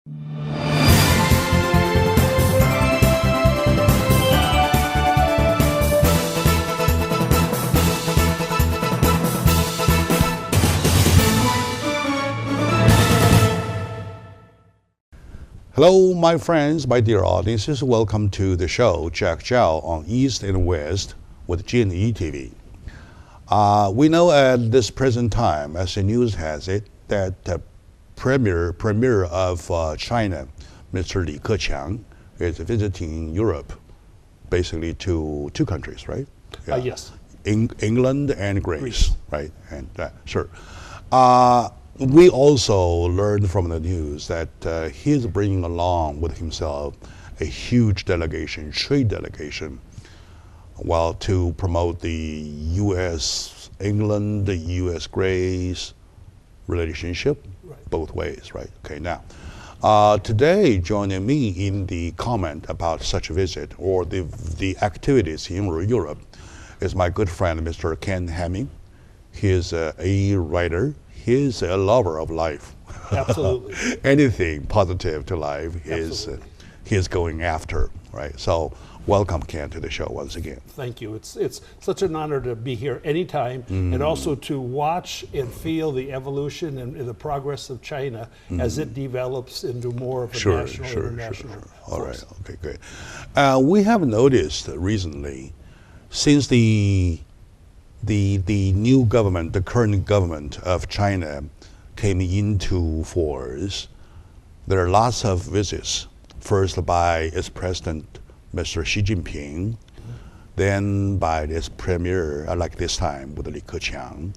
Hello, my friends, my dear audiences. Welcome to the show, Jack Zhao on East and West with G&E TV. We know at this present time, as the news has it, that the premier of China, Mr. Li Keqiang, is visiting Europe, basically to two countries, right? Yeah. Yes. England and Greece, right? And sure. We also learned from the news that he's bringing along with himself a huge delegation, trade delegation, to promote the U.S.-England, the U.S.-Greece relationship, right, both ways, right? Okay, now, today joining me in the comment about such a visit or the activities in Europe is my good friend, Mr. Ken Hemming. He is a writer. He's a lover of life. Absolutely. Anything positive to life he's going after, right? So welcome, Ken, to the show once again. Thank you. It's such an honor to be here anytime, and also to watch and feel the evolution and the progress of China as it develops into more of a national, international force. All right, okay, great. We have noticed recently, since the new government, the current government of China came into force, there are lots of visits. First by its president, Mr. Xi Jinping, then by its premier, like this time with Li Keqiang.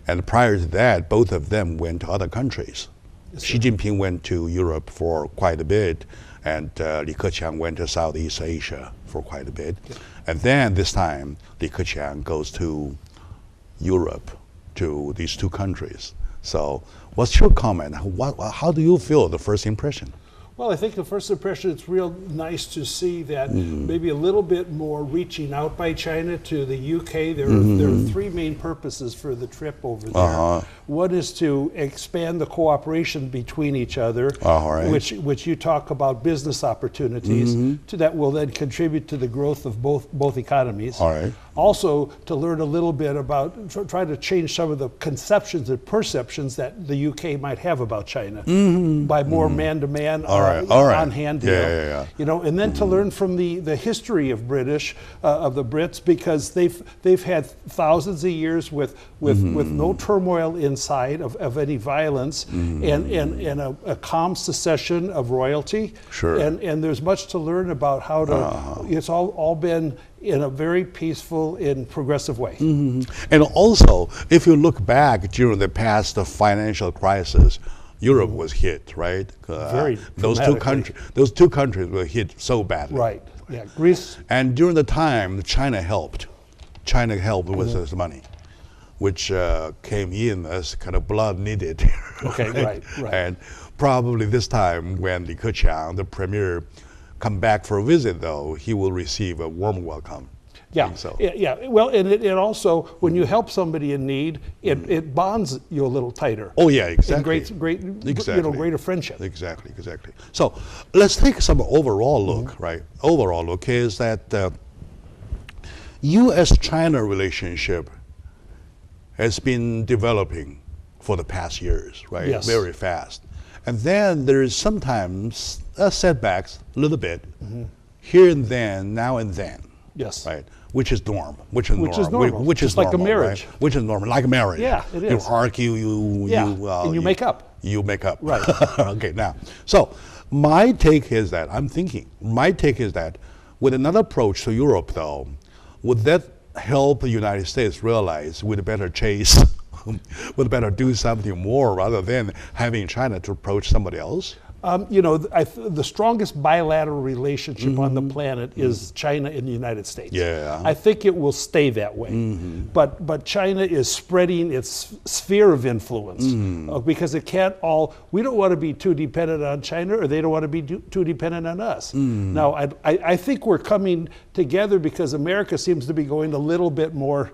And prior to that, both of them went to other countries. Yes, Xi Jinping went to Europe for quite a bit, and Li Keqiang went to Southeast Asia for quite a bit. Yeah. And then this time, Li Keqiang goes to Europe, to these two countries. So what's your comment? How do you feel, the first impression? Well, I think the first impression, it's real nice to see that maybe a little bit more reaching out by China to the UK. There are three main purposes for the trip over there. One is to expand the cooperation between each other, right, which you talk about business opportunities that will then contribute to the growth of both economies. All right. Also, to learn a little bit about, try to change some of the conceptions and perceptions that the UK might have about China by more man-to-man, on-hand deal. Yeah. You know, and then to learn from the history of the Brits, because they've had thousands of years with no turmoil inside of any violence, and a calm succession of royalty. Sure. And there's much to learn about how to. It's all been in a very peaceful and progressive way. And also, if you look back during the past financial crisis, Europe was hit, right? Very those two countries were hit so badly. Right. Yeah. Greece. And during the time, China helped. China helped with this money, which came in as kind of blood needed. Okay. Right. And probably this time, when Li Keqiang, the premier, come back for a visit, though, he will receive a warm welcome. Yeah, so. Yeah. Well, and it also, when you help somebody in need, it bonds you a little tighter. Oh yeah, exactly. And greater friendship. Exactly. So let's take some overall look, right? Overall look is that U.S.-China relationship has been developing for the past years, right? Yes. Very fast. And then there is sometimes setbacks, a little bit, here and then, now and then. Yes. Right. Which is normal. Which is normal. Which is like a marriage. Right? Which is normal, like a marriage. Yeah, it is. You argue, and you make up. You make up. Right. Okay. Now, so my take is that with another approach to Europe, though, would that help the United States realize we'd better would better do something more rather than having China to approach somebody else? The strongest bilateral relationship on the planet is China and the United States. Yeah. I think it will stay that way. But China is spreading its sphere of influence because it can't all. We don't want to be too dependent on China, or they don't want to be too dependent on us. Now, I think we're coming together because America seems to be going a little bit more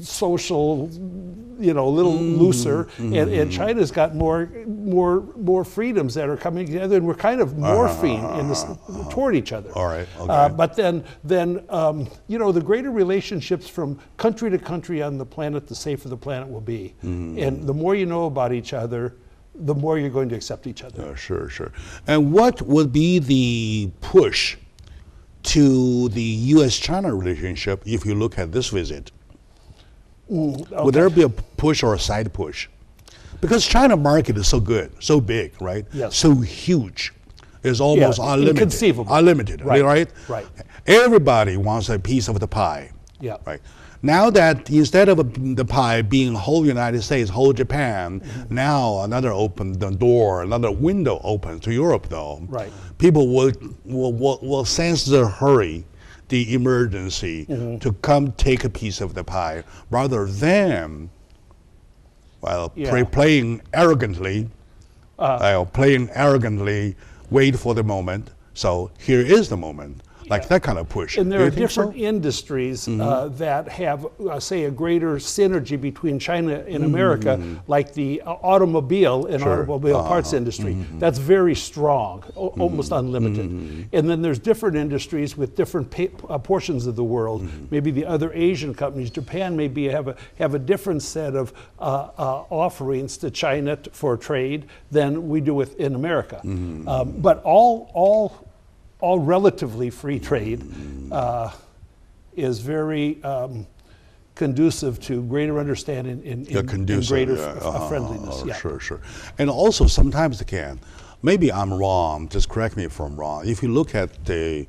social, a little looser, and China's got more freedoms that are coming together, and we're kind of morphing in this, toward each other. All right. Okay. But then the greater relationships from country to country on the planet, the safer the planet will be. And the more you know about each other, the more you're going to accept each other. Sure. And what would be the push to the U.S.-China relationship if you look at this visit? Okay. Would there be a push or a side push? Because China market is so good, so big, right? Yes. So huge. It's almost unlimited. Inconceivable. Unlimited, right? Right. Everybody wants a piece of the pie. Yeah. Right. Now that instead of the pie being whole United States, whole Japan, now another window opens to Europe, though. Right. People will sense the hurry, the emergency to come take a piece of the pie, rather than playing arrogantly, wait for the moment. So here is the moment. Like that kind of push. And there are different industries that have, say, a greater synergy between China and America, like the automobile and automobile parts industry. That's very strong, almost unlimited. And then there's different industries with different portions of the world. Maybe the other Asian companies, Japan maybe have a different set of offerings to China for trade than we do in America. But all relatively free trade is very conducive to greater understanding and greater friendliness. Sure. And also sometimes maybe I'm wrong, just correct me if I'm wrong. If you look at the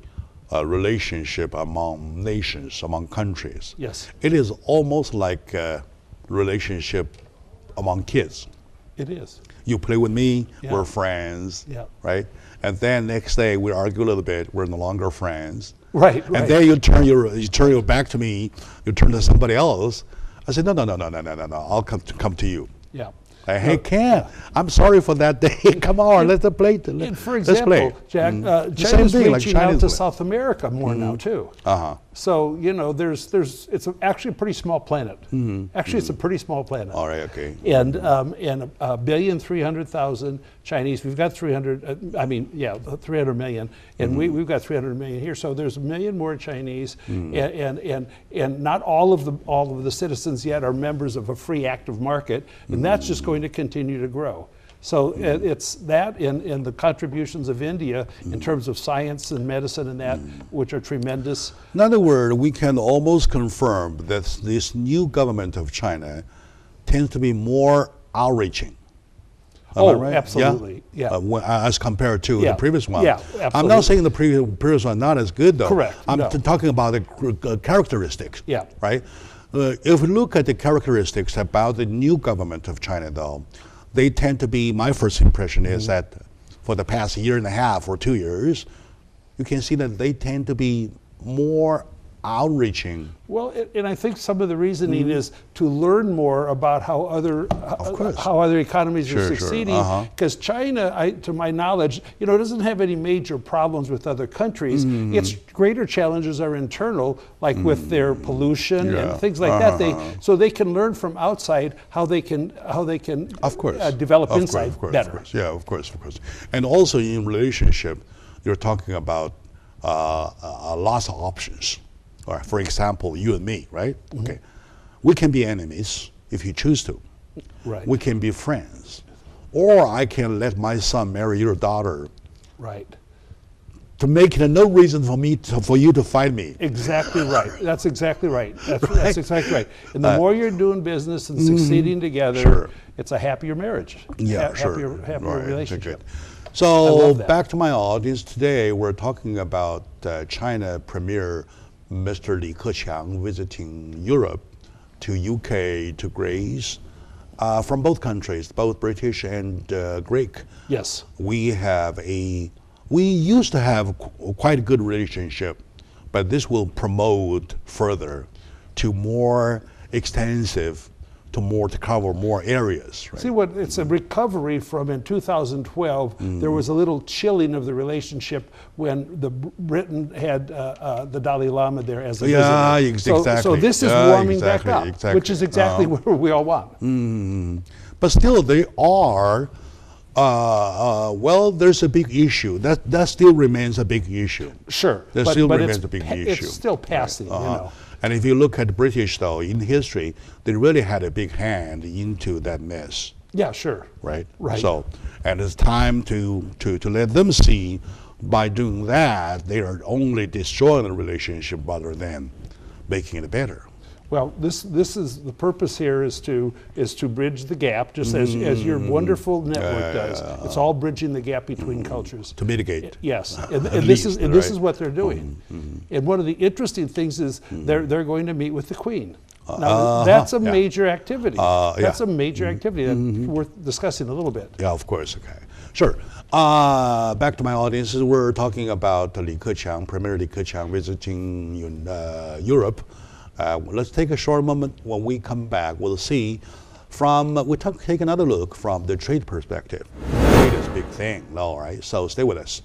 relationship among nations, among countries, yes, it is almost like a relationship among kids. It is. You play with me, we're friends, right? And then next day we argue a little bit, we're no longer friends. Right. And then you turn your back to me, you turn to somebody else. I said, no, I'll come to you. Yeah. Hey, Ken, I'm sorry for that day. Come on, let's play. And for example, Jack, China's reaching out to South America more now too. So it's actually a pretty small planet. Actually, it's a pretty small planet. All right, okay. And 1,300,000,000 Chinese. We've got 300 million, and we've got 300 million here. So there's 1 million more Chinese, and not all of the citizens yet are members of a free active market, and that's just going to continue to grow. So it's that and the contributions of India in terms of science and medicine and that, which are tremendous. In other words, we can almost confirm that this new government of China tends to be more outreaching. Am I right? Absolutely. Yeah. As compared to the previous one. Yeah, absolutely. I'm not saying the previous one not as good, though. Correct. I'm talking about the characteristics. Yeah. Right? If we look at the characteristics about the new government of China, though, they tend to be, my first impression is that for the past year and a half or 2 years, you can see that they tend to be more outreaching. Well, and I think some of the reasoning is to learn more about how other economies are succeeding. Because China, to my knowledge, doesn't have any major problems with other countries. Its greater challenges are internal, like with their pollution and things like that. So they can learn from outside how they can develop inside better. Of course. And also in relationship, you're talking about lots of options. Or for example, you and me, right? Okay, we can be enemies if you choose to. Right. We can be friends, or I can let my son marry your daughter. Right. To make it no reason for you to fight me. Exactly right. That's exactly right. That's exactly right. And the more you're doing business and succeeding together, it's a happier marriage. Happier relationship. So back to my audience today, we're talking about China Premier Mr. Li Keqiang visiting Europe to UK, to Greece, from both countries, both British and Greek. Yes. We used to have quite a good relationship, but this will promote further to more extensive, to cover more areas. Right? See what it's a recovery from in 2012. There was a little chilling of the relationship when the Britain had the Dalai Lama there as a visitor. Exactly. So this is warming back up, which is exactly where we all want. But still, they are. Well, there's a big issue. That still remains a big issue. Sure, That still remains a big issue. It's still passing, you know. And if you look at the British, though, in history, they really had a big hand into that mess. Yeah, sure. Right. Right. So, and it's time to let them see, by doing that, they are only destroying the relationship rather than making it better. Well, this is the purpose here is to bridge the gap, just as your wonderful network does. It's all bridging the gap between cultures. To mitigate. Yes, and this is what they're doing. And one of the interesting things is they're going to meet with the Queen. Now, that's a major activity. That's a major activity that's worth discussing a little bit. Yeah, of course. Okay, sure. Back to my audience, we're talking about Li Keqiang, Premier Li Keqiang visiting Europe. Let's take a short moment. When we come back, we'll see take another look from the trade perspective. Trade is a big thing, all right? So stay with us.